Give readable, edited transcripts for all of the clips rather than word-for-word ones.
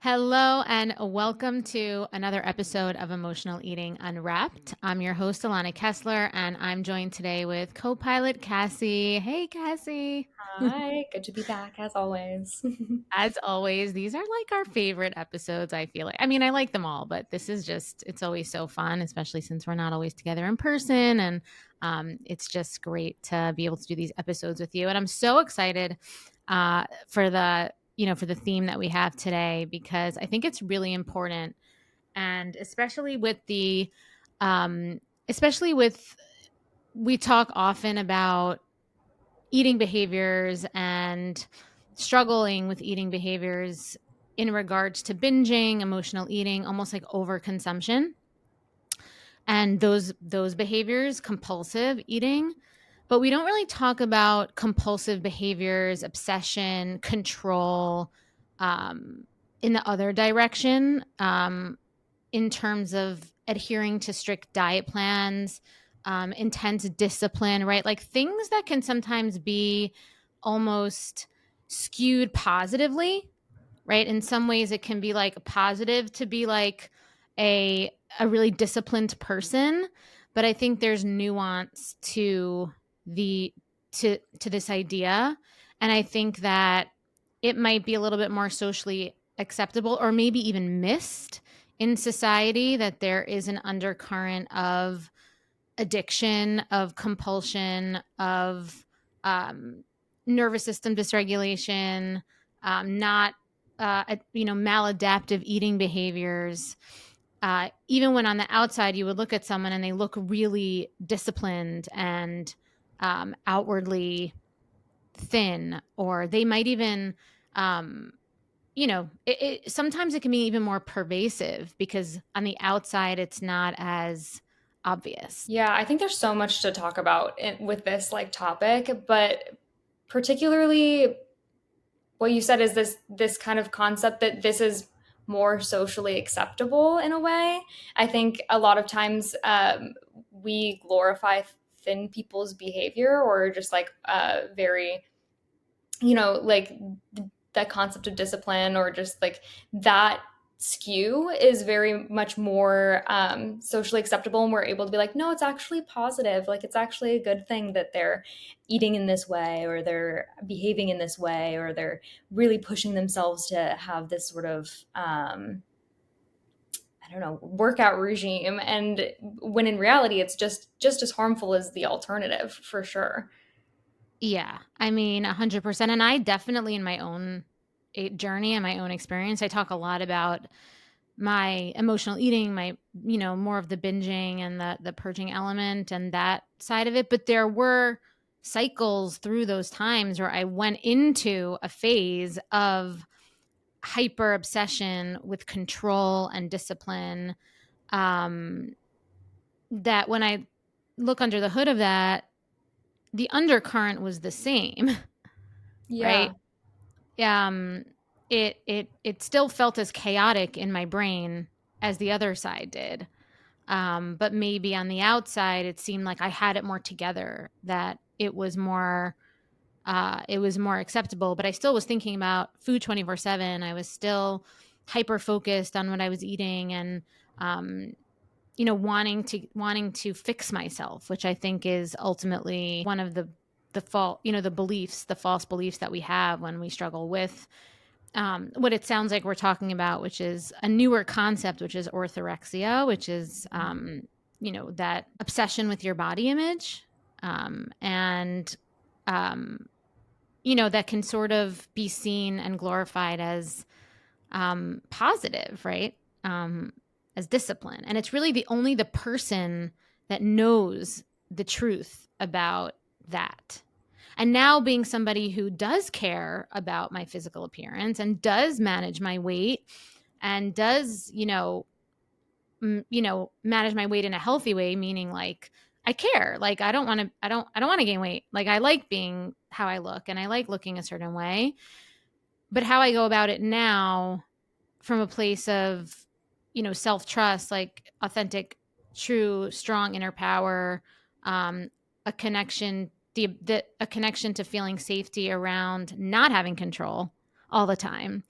Hello and welcome to another episode of Emotional Eating Unwrapped. I'm your host, Alana Kessler, and I'm joined today with co-pilot Kassi. Hey, Kassi. Hi, good to be back as always. As always, these are like our favorite episodes, I feel like. I mean, I like them all, but this is just, it's always so fun, especially since we're not always together in person. And it's just great to be able to do these episodes with you. And I'm so excited for the theme that we have today, because I think it's really important. And um, especially with, we talk often about eating behaviors and struggling with eating behaviors in regards to binging, emotional eating, almost like overconsumption, and those behaviors, compulsive eating. But we don't really talk about compulsive behaviors, obsession, control, um, in the other direction, in terms of adhering to strict diet plans, intense discipline, right? Like things that can sometimes be almost skewed positively, right? In some ways, it can be like positive to be like a a really disciplined person, but I think there's nuance the to this idea, and I think that it might be a little bit more socially acceptable, or maybe even missed in society, that there is an undercurrent of addiction, of compulsion, of um, nervous system dysregulation, not maladaptive eating behaviors. Even when on the outside you would look at someone and they look really disciplined and outwardly thin, or they might even sometimes it can be even more pervasive because on the outside it's not as obvious. Yeah, I think there's so much to talk about with this topic, but particularly what you said is this kind of concept that this is more socially acceptable in a way. I think a lot of times we glorify thin people's behavior or just very like that concept of discipline or just like that skew is very much more socially acceptable, and we're able to be like, no, it's actually positive, like it's actually a good thing that they're eating in this way or they're behaving in this way or they're really pushing themselves to have this sort of I don't know, workout regime, and when in reality it's just as harmful as the alternative for sure. Yeah, I mean, 100%. And I definitely, in my own journey and my own experience, I talk a lot about my emotional eating, my, more of the binging and the purging element and that side of it. But there were cycles through those times where I went into a phase of hyper obsession with control and discipline. Um, that when I look under the hood of that, the undercurrent was the same, right? Yeah. um it still felt as chaotic in my brain as the other side did, but maybe on the outside it seemed like I had it more together, that it was more acceptable, but I still was thinking about food 24/7. I was still hyper focused on what I was eating, and um wanting to fix myself, which I think is ultimately one of the fault, the false beliefs that we have when we struggle with what it sounds like we're talking about, which is a newer concept, which is orthorexia, which is that obsession with your body image, and um, that can sort of be seen and glorified as positive, right? As discipline. And it's really the person that knows the truth about that. And now, being somebody who does care about my physical appearance and does manage my weight and does, manage my weight in a healthy way, meaning like I care. Like I don't want to gain weight. Like I like being how I look and I like looking a certain way. But how I go about it now, from a place of, self-trust, like authentic, true, strong inner power, um, a connection, a connection to feeling safety around not having control all the time,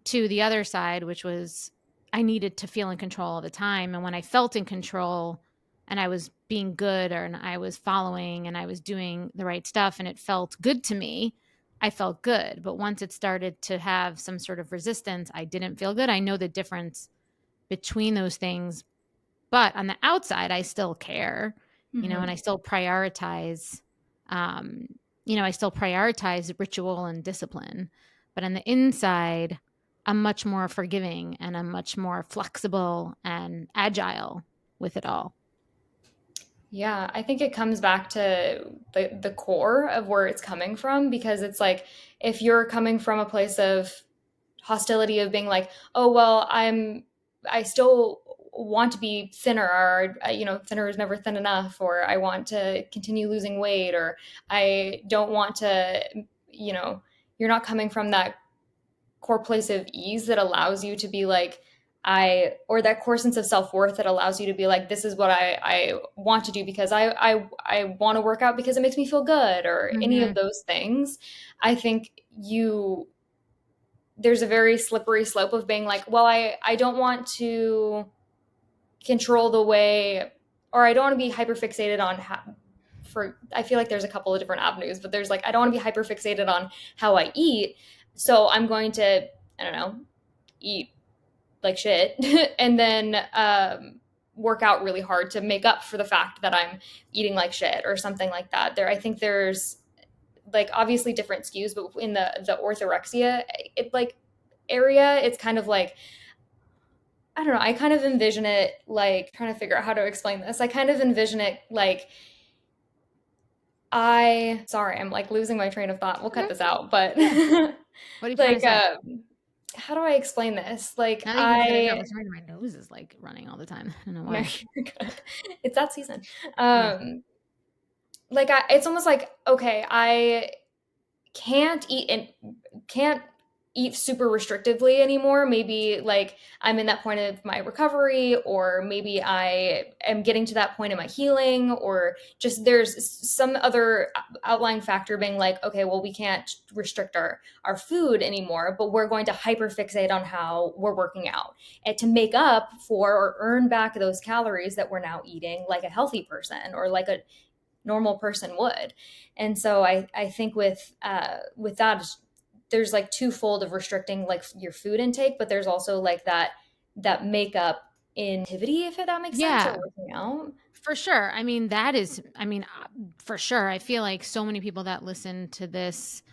to the other side, which was I needed to feel in control all the time. And when I felt in control and I was being good and I was following and I was doing the right stuff and it felt good to me, I felt good. But once it started to have some sort of resistance, I didn't feel good. I know the difference between those things. But on the outside, I still care, and I still prioritize, um, I still prioritize ritual and discipline. But on the inside, I'm much more forgiving and I'm much more flexible and agile with it all. Yeah, I think it comes back to the core of where it's coming from, because it's like if you're coming from a place of hostility of being like, oh well, I still want to be thinner, or thinner is never thin enough, or I want to continue losing weight, or I don't want to, you're not coming from that core place of ease that allows you to be like, or that core sense of self-worth that allows you to be like, this is what I want to do because I want to work out because it makes me feel good, or any of Mm-hmm. those things. I think there's a very slippery slope of being like, well, I don't want to control the way, or I don't want to be hyper fixated on I feel like there's a couple of different avenues, but there's like, I don't want to be hyper fixated on how I eat. So I'm going to, I don't know, eat like shit and then work out really hard to make up for the fact that I'm eating like shit or something like that. I think there's like obviously different skews, but in the orthorexia area, it's kind of like, I don't know, I kind of envision it like, trying to figure out how to explain this. I kind of envision it like, sorry, I'm like losing my train of thought. We'll cut Okay. this out, but Yeah. What are you trying to like, say? how do I explain this? Like, Now that you can cut it out, for some reason my nose is like running all the time. I don't know no, why. you're good. It's that season. Yeah. Like, it's almost like, okay, I can't eat and can't eat super restrictively anymore. Maybe like I'm in that point of my recovery, or maybe I am getting to that point in my healing, or just there's some other outlying factor being like, okay, well, we can't restrict our food anymore, but we're going to hyper fixate on how we're working out, and to make up for or earn back those calories that we're now eating like a healthy person or like a normal person would. And so I think with that, there's like twofold of restricting like your food intake, but there's also like that makeup in activity, if that makes sense, or Yeah. working out. For sure. I mean, for sure. I feel like so many people that listen to this,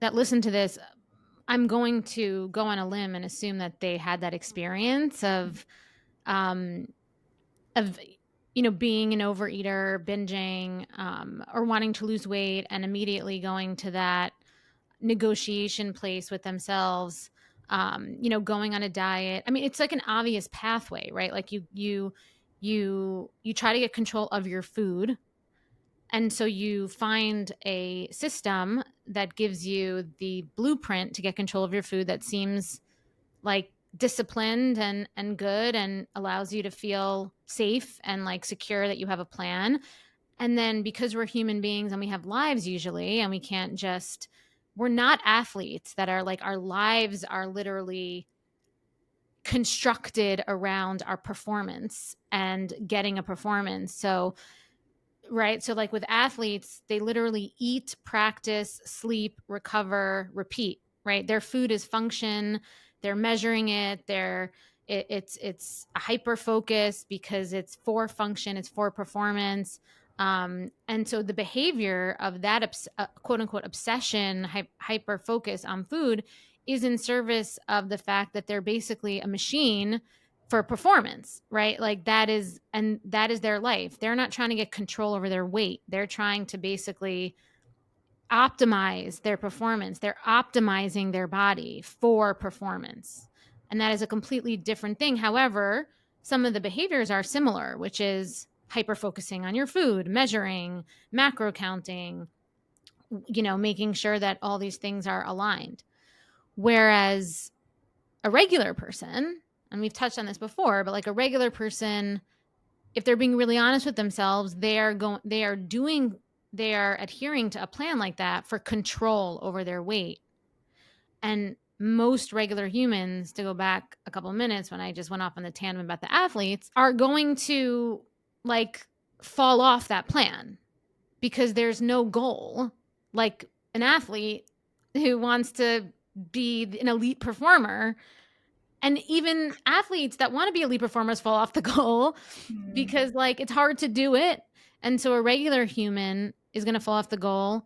I'm going to go on a limb and assume that they had that experience um, of, being an overeater, binging, or wanting to lose weight and immediately going to that negotiation place with themselves, going on a diet. I mean, it's like an obvious pathway, right? Like you try to get control of your food, and so you find a system that gives you the blueprint to get control of your food that seems like disciplined and good and allows you to feel safe and like secure that you have a plan. And then because we're human beings and we have lives usually, and we're not athletes that are like, our lives are literally constructed around our performance and getting a performance. So, right. So, like with athletes, they literally eat, practice, sleep, recover, repeat, right? Their food is function. They're measuring it. It's a hyper focus because it's for function, it's for performance. And so the behavior of that quote unquote obsession, hyper focus on food is in service of the fact that they're basically a machine for performance, right? Like that is their life. They're not trying to get control over their weight. They're trying to basically optimize their performance. They're optimizing their body for performance. And that is a completely different thing. However, some of the behaviors are similar, which is hyper focusing on your food, measuring, macro counting, making sure that all these things are aligned. Whereas a regular person, and we've touched on this before, but like a regular person, if they're being really honest with themselves, they are adhering to a plan like that for control over their weight. And most regular humans, to go back a couple of minutes when I just went off on the tandem about the athletes, are going to like fall off that plan because there's no goal. Like an athlete who wants to be an elite performer, and even athletes that want to be elite performers fall off the goal because like it's hard to do it. And so a regular human is going to fall off the goal.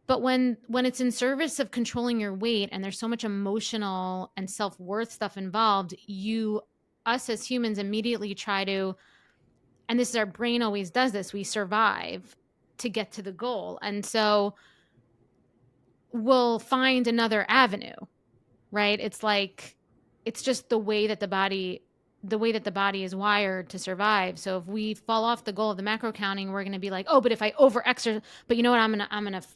But when it's in service of controlling your weight and there's so much emotional and self-worth stuff involved, us as humans immediately try to, and this is our brain always does this, we survive to get to the goal. And so we'll find another avenue, right? It's like, it's just the way that the body is wired to survive. So if we fall off the goal of the macro counting, we're going to be like, oh, but if I over exercise, but you know what,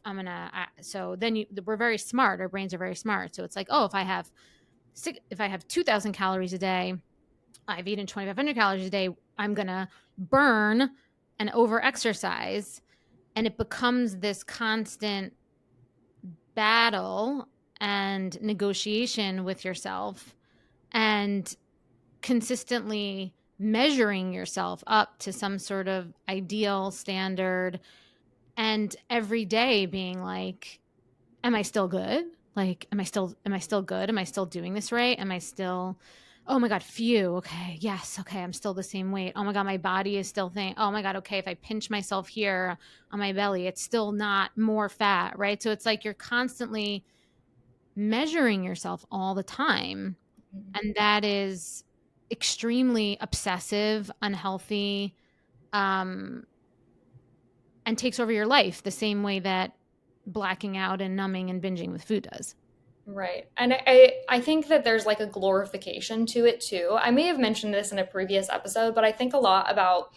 so then we're very smart. Our brains are very smart. So it's like, oh, if I have 2,000 calories a day, I've eaten 2,500 calories a day, I'm going to burn and over exercise. And it becomes this constant battle and negotiation with yourself, and consistently measuring yourself up to some sort of ideal standard, and every day being like, am I still good? Like, am I still good? Am I still doing this right? Am I still, oh my God, phew. Okay. Yes. Okay. I'm still the same weight. Oh my God, my body is still thin. Oh my God. Okay. If I pinch myself here on my belly, it's still not more fat. Right. So it's like you're constantly measuring yourself all the time. And that is extremely obsessive, unhealthy, and takes over your life the same way that blacking out and numbing and binging with food does. Right. And I think that there's like a glorification to it too. I may have mentioned this in a previous episode, but I think a lot about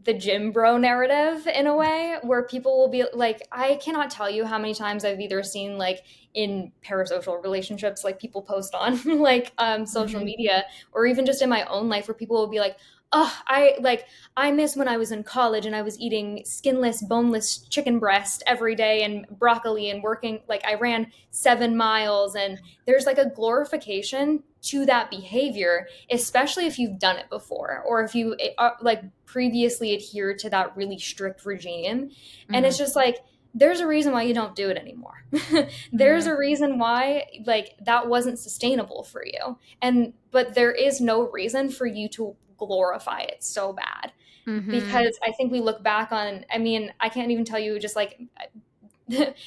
the gym bro narrative in a way, where people will be like, I cannot tell you how many times I've either seen like in parasocial relationships, like people post on like social media, or even just in my own life, where people will be like, oh, I miss when I was in college and I was eating skinless, boneless chicken breast every day and broccoli and working, like I ran 7 miles. And there's like a glorification to that behavior, especially if you've done it before, or if you like previously adhered to that really strict regime. And it's just like, there's a reason why you don't do it anymore. There's a reason why like that wasn't sustainable for you. But there is no reason for you to glorify it so bad. Because I think we look back on, I mean, I can't even tell you, just like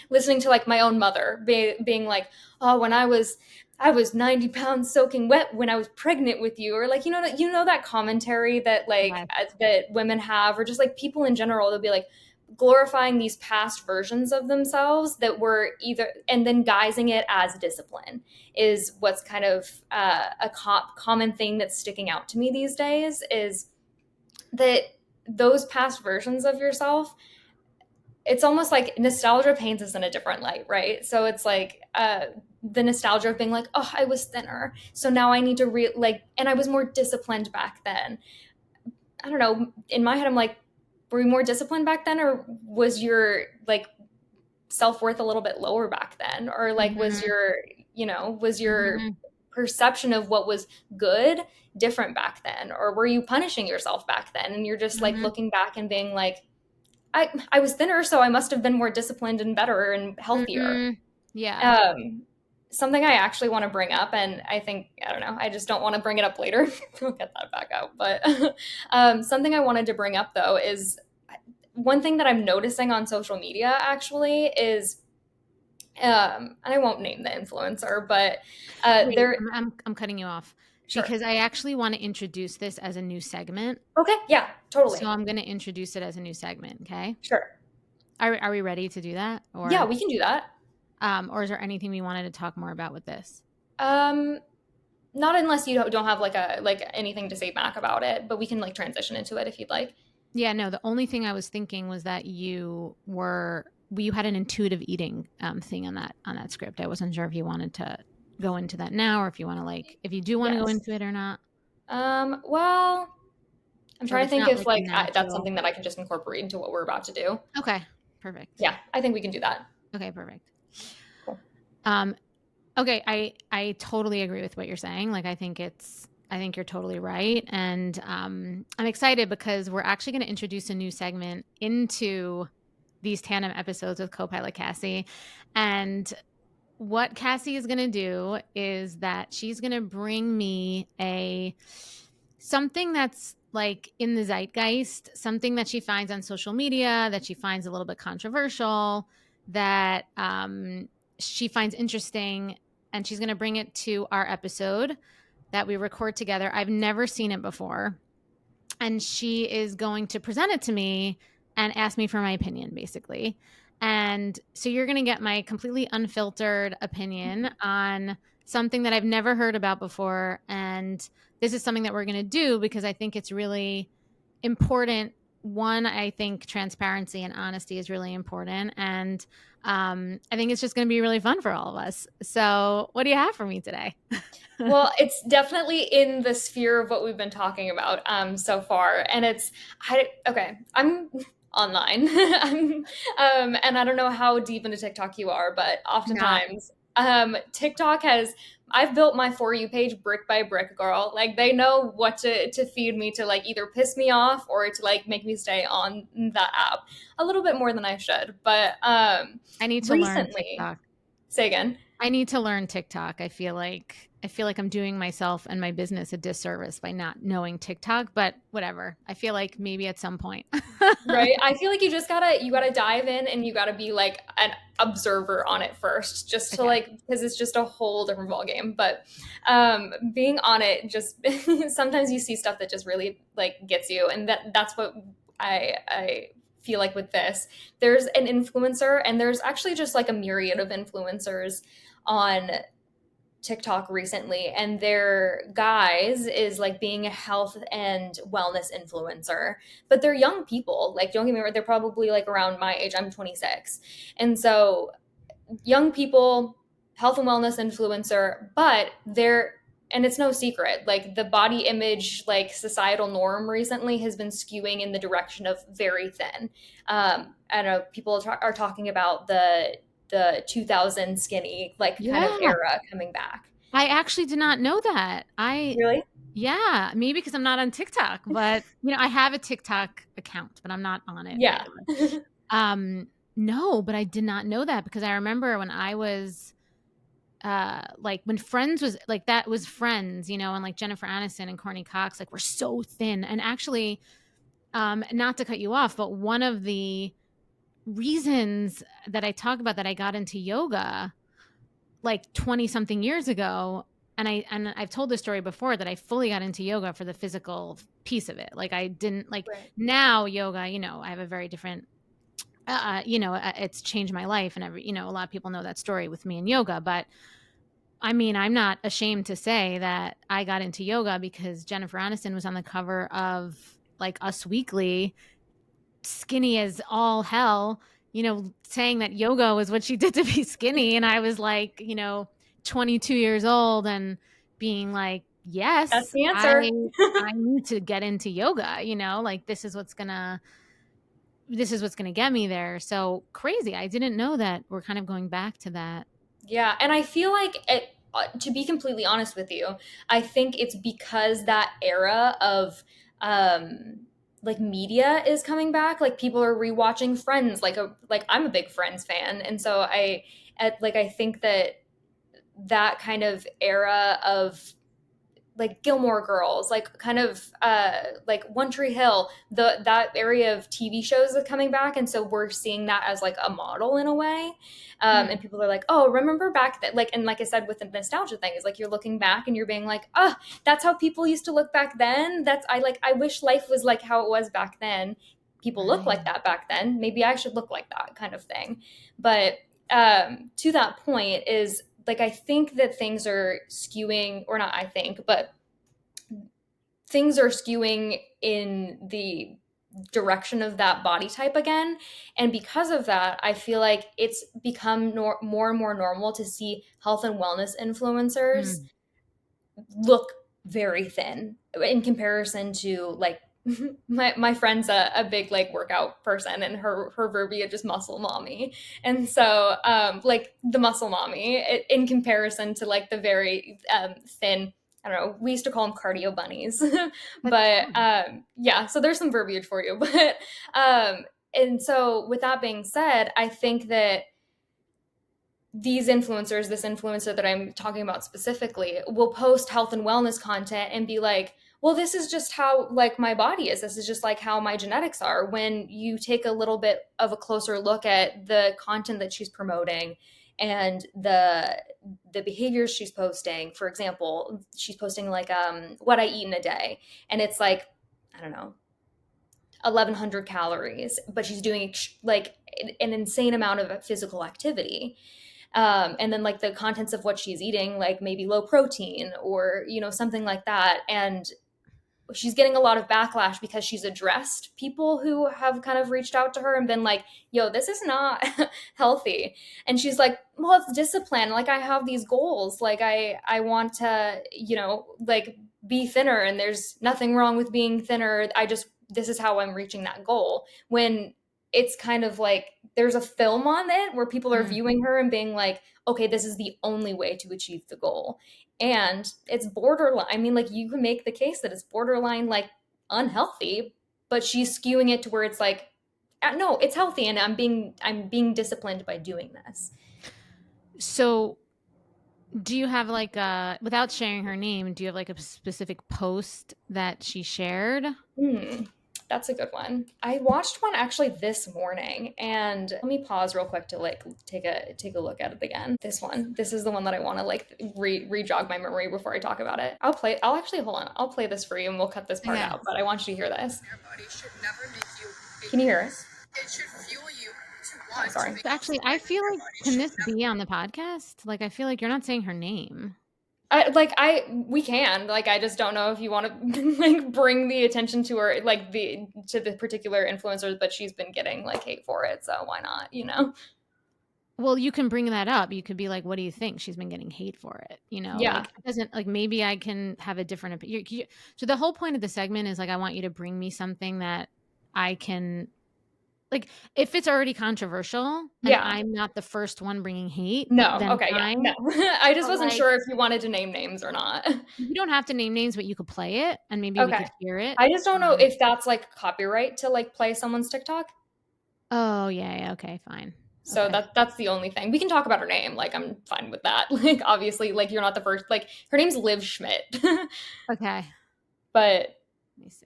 listening to like my own mother being like, oh, when I was 90 pounds soaking wet when I was pregnant with you, or like, you know that commentary that like that women have, or just like people in general, they'll be like glorifying these past versions of themselves that were either, and then guising it as discipline, is what's kind of a common thing that's sticking out to me these days, is that those past versions of yourself, it's almost like nostalgia paints us in a different light, right? So it's like the nostalgia of being like, oh, I was thinner, so now I need to and I was more disciplined back then. I don't know. In my head, I'm like, were you more disciplined back then, or was your like self-worth a little bit lower back then, or like was your perception of what was good different back then, or were you punishing yourself back then, and you're just like looking back and being like, I was thinner, so I must have been more disciplined and better and healthier. Yeah. Something I actually want to bring up, and I think, I don't know, I just don't want to bring it up later. We'll get that back out. But something I wanted to bring up, though, is one thing that I'm noticing on social media, actually, is, and I won't name the influencer, but Wait, there... I'm cutting you off. Sure. Because I actually want to introduce this as a new segment. Okay, yeah, totally. So I'm going to introduce it as a new segment, okay? Sure. Are we ready to do that? Or yeah, we can do that. Or is there anything we wanted to talk more about with this? Not unless you don't have like anything to say back about it, but we can like transition into it if you'd like. Yeah, no, the only thing I was thinking was that you had an intuitive eating thing on that script. I wasn't sure if you wanted to go into that now, or if you want to if you do want to go into it or not. Well, I'm trying to think if like that's something that I can just incorporate into what we're about to do. Okay, perfect. Yeah, I think we can do that. Okay, perfect. Cool. Okay, I totally agree with what you're saying. Like I think you're totally right, and I'm excited because we're actually going to introduce a new segment into these tandem episodes with co-pilot Kassi, and what Kassi is going to do is that she's going to bring me a something that's like in the zeitgeist, something that she finds on social media that she finds a little bit controversial, that she finds interesting, and she's going to bring it to our episode that we record together. I've never seen it before, and she is going to present it to me and ask me for my opinion, basically. And so you're going to get my completely unfiltered opinion on something that I've never heard about before. And this is something that we're going to do because I think it's really important. One, I think transparency and honesty is really important. And I think it's just going to be really fun for all of us. So, what do you have for me today? Well, it's definitely in the sphere of what we've been talking about so far, and okay. I'm online, and I don't know how deep into TikTok you are, but Not. oftentimes TikTok has. I've built my For You page brick by brick, girl. Like they know what to feed me to like either piss me off or to like make me stay on that app a little bit more than I should. But I need to learn recently, TikTok. say again. I need to learn TikTok. I feel like I'm doing myself and my business a disservice by not knowing TikTok, but whatever. I feel like maybe at some point. Right. I feel like you gotta dive in and you gotta be like an observer on it first, just to Okay. like because it's just a whole different ballgame. But being on it just sometimes you see stuff that just really like gets you, and that's what I feel like with this. There's an influencer, and there's actually just like a myriad of influencers on TikTok recently, and their guys is like being a health and wellness influencer. But they're young people. Like, don't get me wrong, they're probably like around my age. I'm 26. And so, young people, health and wellness influencer, but and it's no secret, like the body image, like societal norm recently has been skewing in the direction of very thin. I know people are talking about the 2000 skinny like kind of Yeah. era coming back. I actually did not know that. Really? Yeah, maybe because I'm not on TikTok, but I have a TikTok account, but I'm not on it Yeah. regularly. No, but I did not know that because I remember when I was like when Friends was like that was Friends, and like Jennifer Aniston and Courtney Cox like were so thin. And actually, not to cut you off, but one of the reasons that I talk about that I got into yoga like 20 something years ago, and I've told this story before that I fully got into yoga for the physical piece of it. Like I didn't like Right. now yoga, I have a very different it's changed my life, and a lot of people know that story with me in yoga. But I mean, I'm not ashamed to say that I got into yoga because Jennifer Aniston was on the cover of like Us Weekly, skinny as all hell, saying that yoga was what she did to be skinny. And I was like, 22 years old and being like, That's yes, the I answer. I need to get into yoga, like this is what's gonna get me there. So crazy. I didn't know that we're kind of going back to that. Yeah, and I feel like to be completely honest with you, I think it's because that era of um like media is coming back. Like people are rewatching Friends. Like I'm a big Friends fan, and so I think that that kind of era of like Gilmore Girls, like kind of like One Tree Hill, that area of TV shows is coming back, and so we're seeing that as like a model in a way. Hmm. And people are like, "Oh, remember back that?" Like, and like I said, with the nostalgia thing, is like you're looking back and you're being like, "Oh, that's how people used to look back then." I wish life was like how it was back then. People look like Right. that back then. Maybe I should look like that kind of thing. But to that point is like I think that things are skewing, or not I think, but things are skewing in the direction of that body type again. And because of that, I feel like it's become more and more normal to see health and wellness influencers Mm. look very thin in comparison to like My friend's a big like workout person, and her verbiage is muscle mommy. And so like the muscle mommy in comparison to like the very thin, I don't know, we used to call them cardio bunnies. That's But fun. yeah, so there's some verbiage for you. But and so with that being said, I think that these influencers, this influencer that I'm talking about specifically, will post health and wellness content and be like, well, this is just how like my body is. This is just like how my genetics are. When you take a little bit of a closer look at the content that she's promoting and the behaviors she's posting, for example, she's posting like what I eat in a day, and it's like, I don't know, 1100 calories, but she's doing like an insane amount of physical activity. And then like the contents of what she's eating, like maybe low protein or something like that. And she's getting a lot of backlash because she's addressed people who have kind of reached out to her and been like, yo, this is not healthy. And she's like, well, it's discipline. Like I have these goals. Like I want to, like be thinner, and there's nothing wrong with being thinner. This is how I'm reaching that goal. When it's kind of like there's a film on it where people are Mm. viewing her and being like, okay, this is the only way to achieve the goal. And it's borderline. I mean, like you can make the case that it's borderline like unhealthy, but she's skewing it to where it's like, no, it's healthy, and I'm being disciplined by doing this. So do you have like without sharing her name, do you have like a specific post that she shared? Hmm. That's a good one. I watched one actually this morning, and let me pause real quick to like take a look at it again. This one. This is the one that I want to like re-jog my memory before I talk about it. I'll actually hold on. I'll play this for you and we'll cut this part Yeah. out, but I want you to hear this. Your body should never make you. Can you hear it? It should fuel you to Oh, want to sorry. make So actually, I you. feel Your like, body can should this never. be on the podcast? Like, I feel like you're not saying her name. We can, like, I just don't know if you want to like bring the attention to her, like the particular influencers, but she's been getting like hate for it, so why not? Well, you can bring that up. You could be like, "What do you think?" She's been getting hate for it. Yeah. Like it doesn't like maybe I can have a different opinion. So the whole point of the segment is like I want you to bring me something that I can like. If it's already controversial and Yeah. I'm not the first one bringing hate, No. then Okay. Yeah. fine. No. I just But wasn't like, sure if you wanted to name names or not. you don't have to name names, but you could play it, and maybe we Okay. could hear it. I just don't know Um, if that's like copyright to like play someone's TikTok. oh yeah, okay, fine, So okay. that's the only thing. We can talk about her name. Like I'm fine with that. Like obviously, like you're not the first. Like her name's Liv Schmidt. Okay. But Let me see.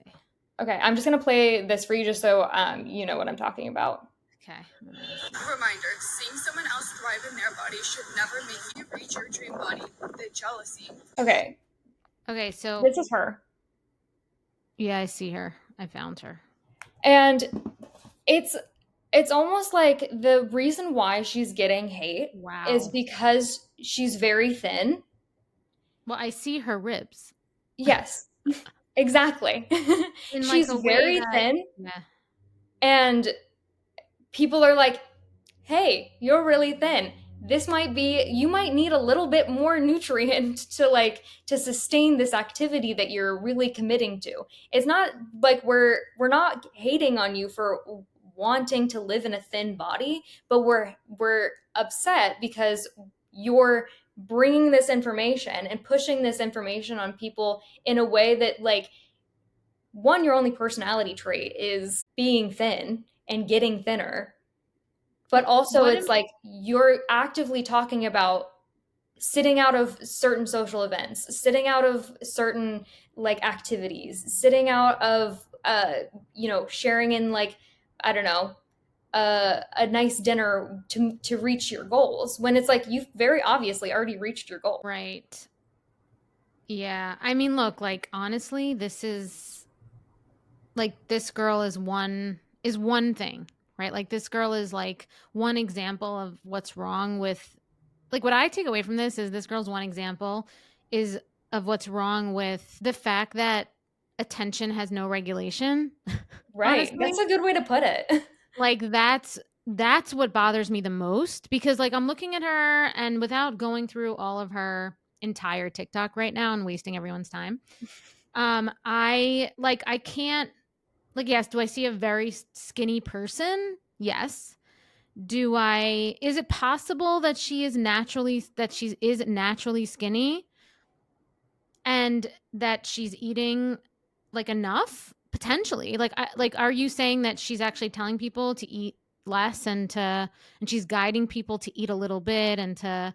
okay, I'm just gonna play this for you just so you know what I'm talking about. Okay. A reminder: seeing someone else thrive in their body should never make you reach your dream body. The jealousy. Okay, Okay, so this is her, yeah, I see her. I found her. and it's it's almost like the reason why she's getting hate is Wow. because she's very thin. Well, I see her ribs Yes, exactly. in like She's a way very that thin, yeah. and people are like, hey, you're really thin. You might need a little bit more nutrient to sustain this activity that you're really committing to. It's not like we're not hating on you for wanting to live in a thin body, but we're upset because you're bringing this information and pushing this information on people in a way that like one, your only personality trait is being thin and getting thinner, but also What it's am like you're actively talking about sitting out of certain social events, sitting out of certain like activities, sitting out of sharing in like, I don't know, a nice dinner to reach your goals, when it's like you've very obviously already reached your goal. right? Yeah. I mean, look, like honestly, this is like this girl is one thing, right? Like this girl is like one example of what's wrong with like what I take away from this girl's one example is of what's wrong with the fact that attention has no regulation. Right, Honestly, that's a good way to put it. like that's what bothers me the most because like I'm looking at her and without going through all of her entire TikTok right now and wasting everyone's time. I can't Like, yes, do I see a very skinny person? Yes. Is it possible that she is naturally skinny and that she's eating like enough? Potentially. Are you saying that she's actually telling people to eat less and she's guiding people to eat a little bit and that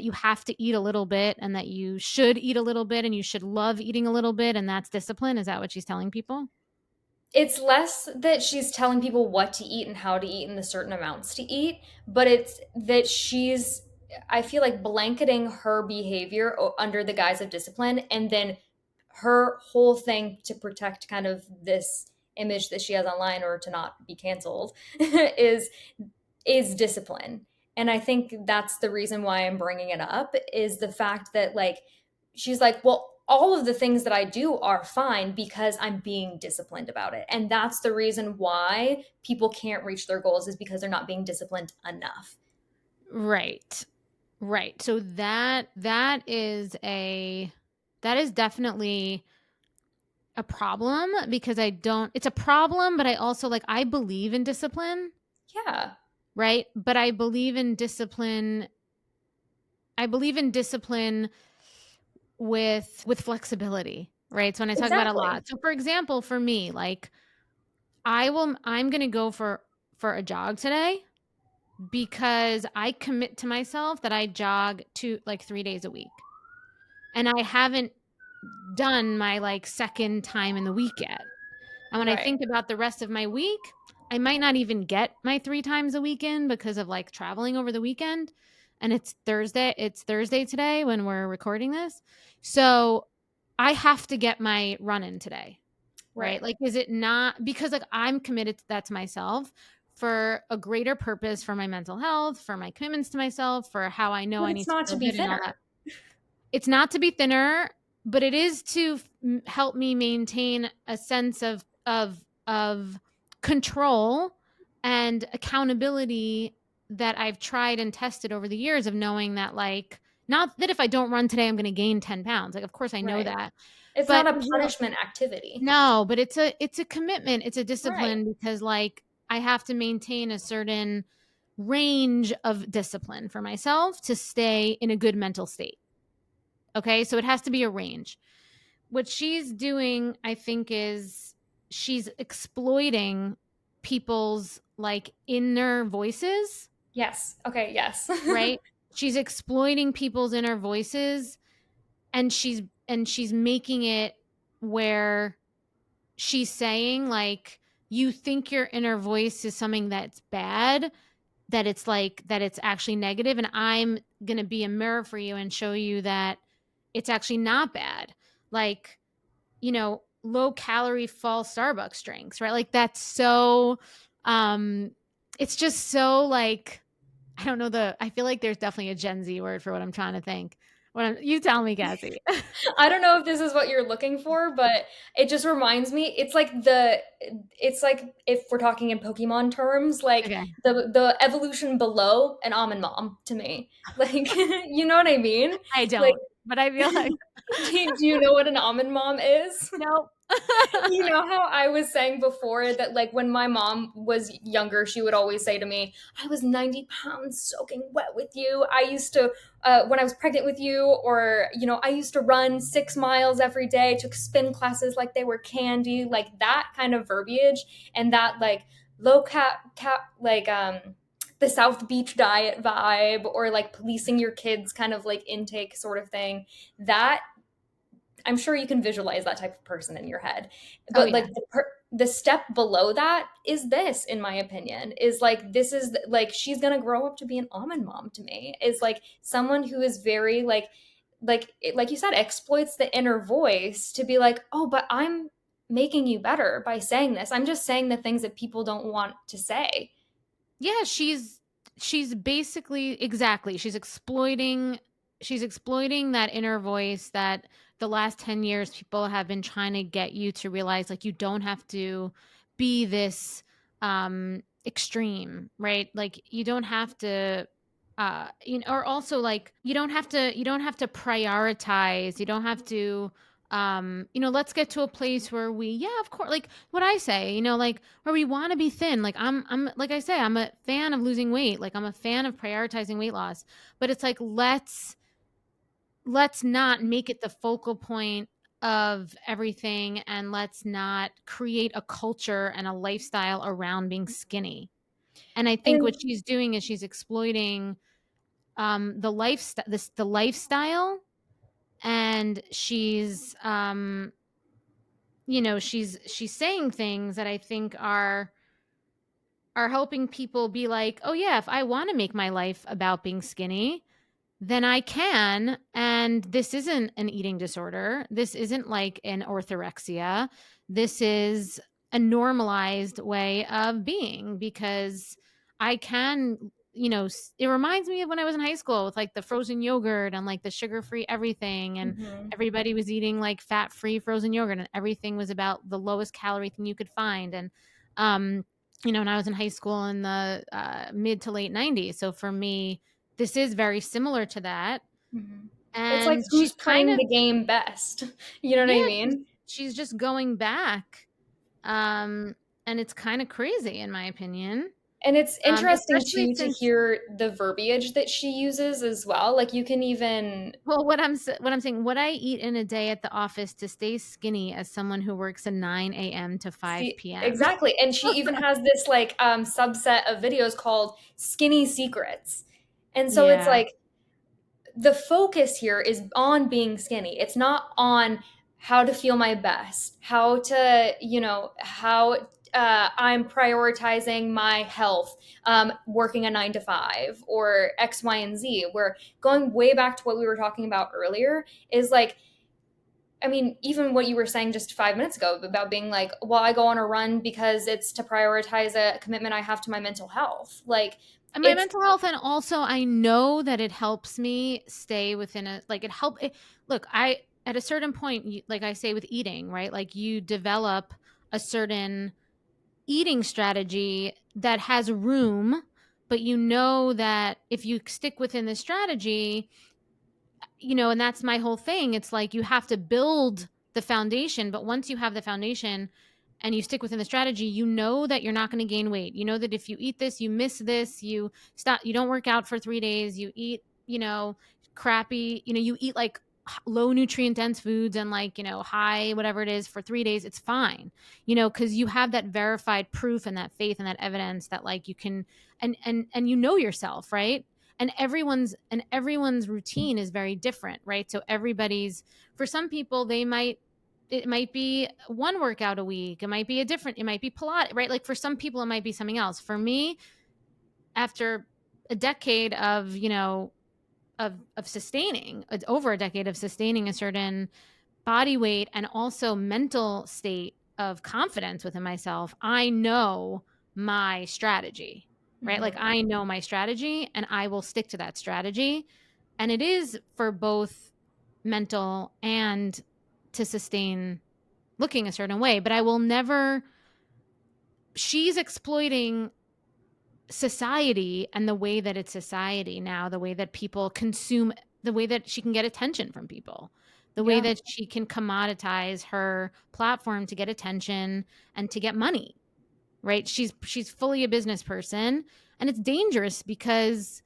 you have to eat a little bit and that you should eat a little bit and you should love eating a little bit and that's discipline? Is that what she's telling people? It's less that she's telling people what to eat and how to eat and the certain amounts to eat, but it's that she's, I feel like, blanketing her behavior under the guise of discipline, and then her whole thing to protect kind of this image that she has online or to not be canceled is discipline. And I think that's the reason why I'm bringing it up, is the fact that, like, she's like, well, all of the things that I do are fine because I'm being disciplined about it. And that's the reason why people can't reach their goals, is because they're not being disciplined enough. Right. Right. So that is definitely a problem because it's a problem, but I also I believe in discipline, Yeah, right? But I believe in discipline with flexibility, right? So when I talk about a exactly. lot. So for example, for me, I'm going to go for a jog today because I commit to myself that I jog 3 days a week. And I haven't done my second time in the week yet. And when I Right, think about the rest of my week, I might not even get my 3 times a weekend because of traveling over the weekend. And it's Thursday. It's Thursday today when we're recording this. So I have to get my run in today, right? right. Is it not because I'm committed to that to myself for a greater purpose for my mental health, for my commitments to myself, for how I know But I it's need to not to feel be good and all thinner. that. It's not to be thinner, but it is to help me maintain a sense of control and accountability that I've tried and tested over the years of knowing that not that if I don't run today I'm going to gain 10 pounds. Of course I know Right. that. It's But not a punishment activity. no, but it's a commitment. It's a Right. discipline because I have to maintain a certain range of discipline for myself to stay in a good mental state. Okay? So it has to be a range. What she's doing, I think, is she's exploiting people's inner voices, Yes. Okay, yes. right? She's exploiting people's inner voices and she's making it where she's saying you think your inner voice is something that's bad, that it's actually negative, and I'm going to be a mirror for you and show you that it's actually not bad. Like, low calorie fall Starbucks drinks, right? That's so it's just so I don't know I feel like there's definitely a Gen Z word for what I'm trying to think. You tell me, Cassie. I don't know if this is what you're looking for, but it just reminds me, it's like, if we're talking in Pokemon terms, like Okay. the evolution below an almond mom to me. Like, you know what I mean? I Like, don't, but I feel like do you know what an almond mom is? nope. You know how I was saying before that, like, when my mom was younger, she would always say to me, I was 90 pounds soaking wet with you. I used to, when I was pregnant with you, or, I used to run 6 miles every day, took spin classes like they were candy, like that kind of verbiage. And that, like, low the South Beach diet vibe, or like policing your kids kind of like intake sort of thing. That, I'm sure you can visualize that type of person in your head. Oh But yeah. like the step below that is this, in my opinion, is like, this is like, she's gonna grow up to be an almond mom to me. Is like someone who is very like you said, exploits the inner voice to be like, oh, but I'm making you better by saying this. I'm just saying the things that people don't want to say. Yeah, she's basically exactly. She's exploiting that inner voice that the last 10 years people have been trying to get you to realize you don't have to be this extreme, right? You don't have to or also you don't have to prioritize, you don't have to Let's get to a place where of course, like what I say, like where we want to be thin. Like I'm like I say, I'm a fan of losing weight. Like I'm a fan of prioritizing weight loss, but it's like, let's not make it the focal point of everything, and let's not create a culture and a lifestyle around being skinny. And I think what And she's doing is she's exploiting the lifestyle, and she's saying things that I think are helping people be like, oh yeah, if I want to make my life about being skinny, then I can. And this isn't an eating disorder. This isn't like an orthorexia. This is a normalized way of being, because I can, it reminds me of when I was in high school with like the frozen yogurt and like the sugar free everything. And mhm, everybody was eating like fat free frozen yogurt, and everything was about the lowest calorie thing you could find. And, when I was in high school in the mid to late 90s. So for me, this is very similar to that. mhm. It's like And who's she's kind playing of, the game best. You know what I yeah, mean? she's just going back. Um, and it's kind of crazy in my opinion. And it's interesting Especially too to since, hear the verbiage that she uses as well. Like you can even well, what I'm saying, what I eat in a day at the office to stay skinny as someone who works a 9 a.m. to 5 see p.m. exactly. And she even has this like subset of videos called Skinny Secrets. And so it's Yeah. like the focus here is on being skinny. It's not on how to feel my best, how to, how I'm prioritizing my health, working a 9 to 5 or X, Y, and Z. We're going way back to what we were talking about earlier is like, I mean, even what you were saying just 5 minutes ago about being like, well, I go on a run because it's to prioritize a commitment I have to my mental health. Like, And my it's mental health, and also I know that it helps me stay within look, I at a certain point, like I say with eating, right? Like you develop a certain eating strategy that has room, but you know that if you stick within the strategy, and that's my whole thing. It's like you have to build the foundation, but once you have the foundation and you stick within the strategy, you know that you're not going to gain weight. You know that if you eat this, you miss this, you stop, you don't work out for 3 days, you eat, crappy, you eat like low nutrient dense foods and like, high, whatever it is for 3 days, it's fine, because you have that verified proof and that faith and that evidence that like you can, and yourself, right? And everyone's routine is very different, right? So for some people, it might be one workout a week, it might be Pilates, right? Like for some people it might be something else. For me, after a decade of sustaining, over a decade of sustaining a certain body weight and also mental state of confidence within myself, I know my strategy, right? Like mhm, I know my strategy and I will stick to that strategy. And it is for both mental and to sustain looking a certain way. But I will never, she's exploiting society and the way that it's society now, the way that people consume, the way that she can get attention from people, the way yeah. that she can commoditize her platform to get attention and to get money, right? She's fully a business person, and it's dangerous because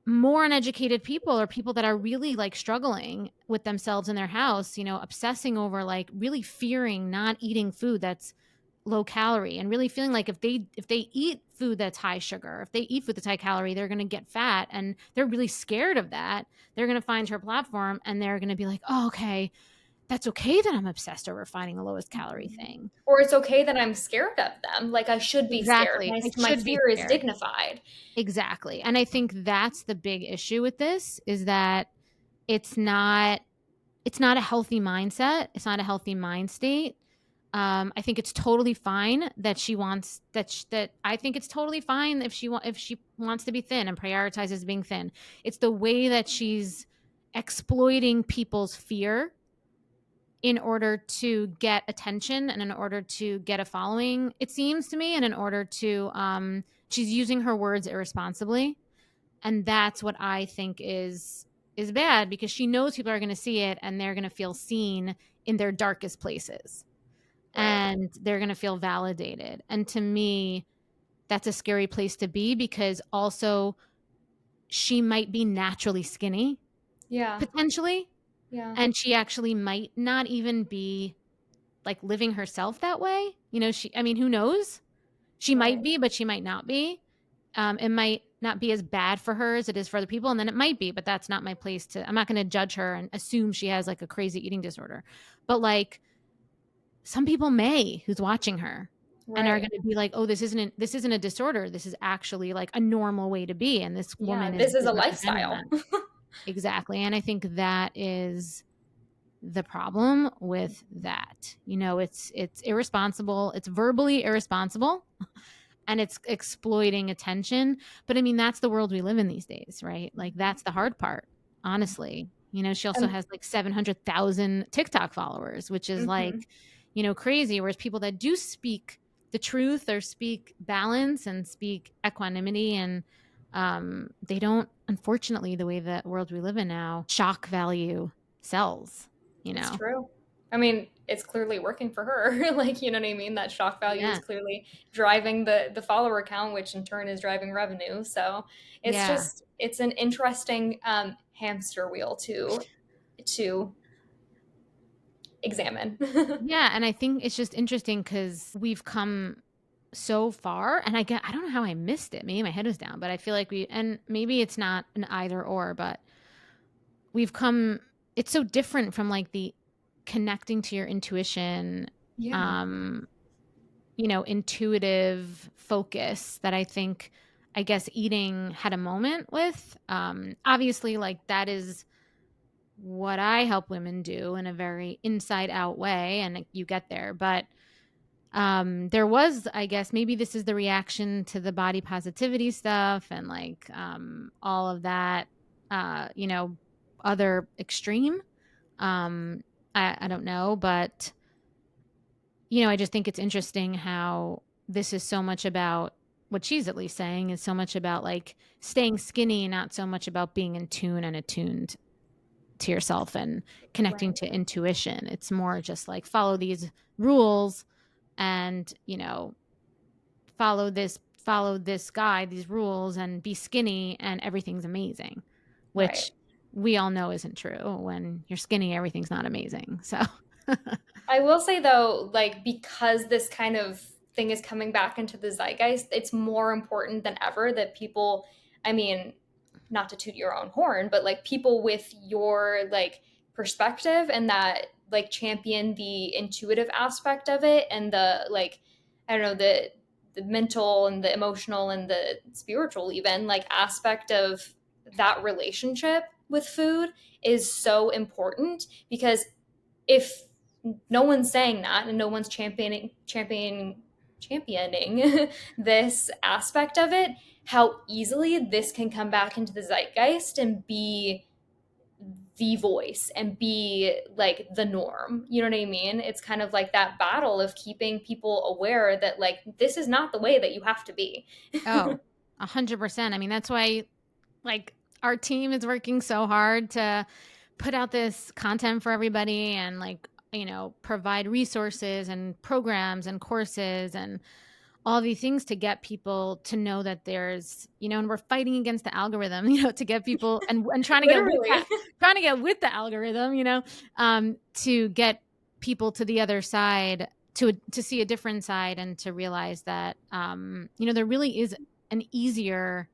more uneducated people, or people that are really like struggling with themselves in their house, obsessing over like really fearing not eating food that's low calorie, and really feeling like if they eat food that's high sugar, if they eat food that's high calorie, they're going to get fat, and they're really scared of that. They're going to find her platform and they're going to be like, oh, okay, that's okay that I'm obsessed over finding the lowest calorie Mhm. thing. Or it's okay that I'm scared of them. Like I should be scared. Exactly, I My should be fear is scared. dignified. Exactly. And I think that's the big issue with this, is that it's not it's not a healthy mindset. It's not a healthy mind state. I think it's totally fine that she wants that. I think it's totally fine if she wants to be thin and prioritizes being thin. It's the way that she's exploiting people's fear in order to get attention and in order to get a following, it seems to me, and in order to she's using her words irresponsibly. And that's what I think is is bad because she knows people are going to see it and they're going to feel seen in their darkest places. Right. And they're going to feel validated. And to me, that's a scary place to be because also she might be naturally skinny, Yeah. potentially. Yeah. And she actually might not even be like living herself that way. You know, I mean, who knows? She might Right. be, but she might not be. It might not be as bad for her as it is for other people. And then it might be, but that's not my place I'm not going to judge her and assume she has like a crazy eating disorder. But like some people may who's watching her and are Right. going to be like, oh, this isn't a disorder. This is actually like a normal way to be. And this Yeah. woman This is is a representing lifestyle. that. Exactly. And I think that is the problem with that. You know, it's irresponsible. It's verbally irresponsible and it's exploiting attention. But I mean, that's the world we live in these days, right? Like that's the hard part, honestly. You know, she also And has like 700,000 TikTok followers, which is mhm. like, you know, crazy. Whereas people that do speak the truth or speak balance and speak equanimity and they don't, unfortunately, the way the world we live in now, shock value sells, you It's know? true. I mean, it's clearly working for her. Like, you know what I mean? That shock value is Yeah. clearly driving the follower count, which in turn is driving revenue. So it's Yeah. just it's an interesting hamster wheel to examine. Yeah, and I think it's just interesting because we've come so far, and I don't know how I missed it. Maybe my head was down, but I feel like and maybe it's not an either or, but we've come. It's so different from like the connecting to your intuition, Yeah. um, you know, intuitive focus that I think, I guess, eating had a moment with. Obviously, like that is what I help women do in a very inside out way, and you get there, but there was, I guess, maybe this is the reaction to the body positivity stuff and like all of that, you know, other extreme. um I don't know, but you know, I just think it's interesting how this is so much about, what she's at least saying is so much about like staying skinny, not so much about being in tune and attuned to yourself and connecting Right. to intuition. It's more just like follow these rules and, you know, follow this guide, these rules, and be skinny and everything's amazing, Right. which we all know isn't true. When you're skinny, everything's not amazing. So I will say though, like because this kind of thing is coming back into the zeitgeist, it's more important than ever that people, I mean, not to toot your own horn, but like people with your like perspective and that like champion the intuitive aspect of it and the like, I don't know, the mental and the emotional and the spiritual even like aspect of that relationship with food is so important because if no one's saying that and no one's championing this aspect of it, how easily this can come back into the zeitgeist and be the voice and be like the norm. You know what I mean? It's kind of like that battle of keeping people aware that like this is not the way that you have to be. oh, 100%. I mean, that's why like our team is working so hard to put out this content for everybody and like, you know, provide resources and programs and courses and all these things to get people to know that there's, you know, and we're fighting against the algorithm, you know, to get people and trying to get with Literally. that, trying to get with the algorithm, you know, to get people to the other side, to see a different side and to realize that, you know, there really is an easier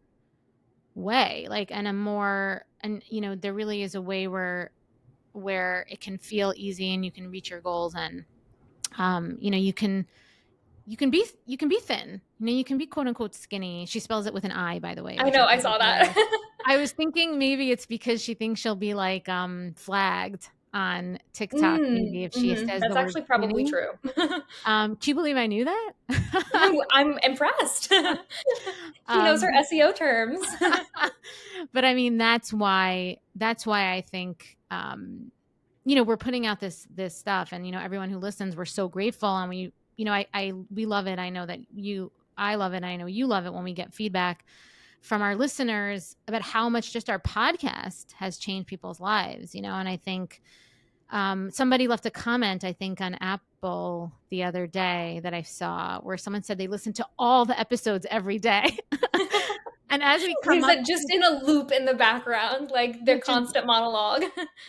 way, like, and a more, and, you know, there really is a way where it can feel easy and you can reach your goals and, you know, you can be thin. You know, you can be quote unquote skinny. She spells it with an I, by the way, I which I know, I thought was saw hilarious. that. I was thinking maybe it's because she thinks she'll be like flagged on TikTok, maybe if she says That's the word actually probably skinny. true. Can you believe I knew that? I'm impressed. She knows her um, SEO terms. but I mean, that's why I think, you know, we're putting out this stuff, and, you know, everyone who listens, we're so grateful, and we, you know, we love it. I know that I love it. I know you love it when we get feedback from our listeners about how much just our podcast has changed people's lives, and I think somebody left a comment, I think, on Apple the other day that I saw, where someone said they listen to all the episodes every day. And as we come Is up, it just in a loop in the background, like their constant monologue?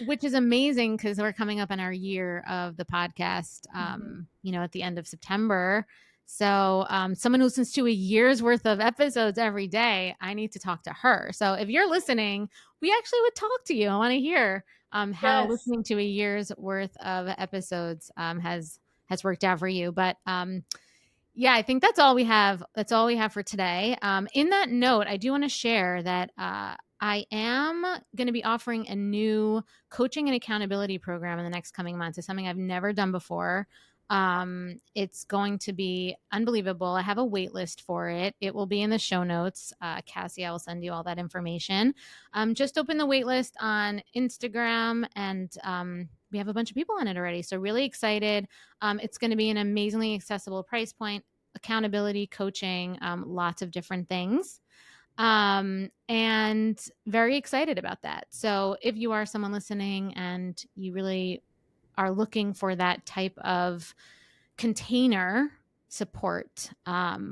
which is amazing, because we're coming up on our year of the podcast, at the end of September. So someone who listens to a year's worth of episodes every day, I need to talk to her. So if you're listening, we actually would talk to you. I want to hear how listening to a year's worth of episodes has worked out for you. But yeah, I think that's all we have. That's all we have for today. In that note, I do want to share that I am going to be offering a new coaching and accountability program in the next coming months. It's something I've never done before. It's going to be unbelievable. I have a wait list for it. It will be in the show notes. Kassi, I will send you all that information. Just open the wait list on Instagram, and we have a bunch of people on it already. So really excited. It's going to be an amazingly accessible price point, accountability, coaching, lots of different things. And very excited about that. So if you are someone listening and you really are looking for that type of container support,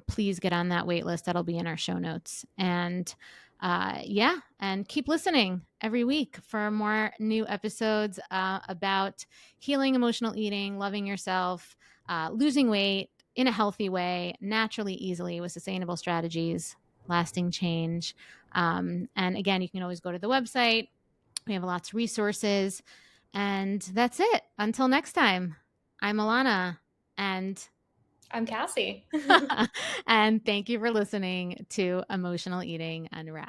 please get on that wait list. That'll be in our show notes. And and keep listening every week for more new episodes about healing emotional eating, loving yourself, losing weight in a healthy way, naturally, easily, with sustainable strategies, lasting change. And again, you can always go to the website. We have lots of resources. And that's it. Until next time, I'm Alana, and I'm Kassi. and thank you for listening to Emotional Eating Unwrapped.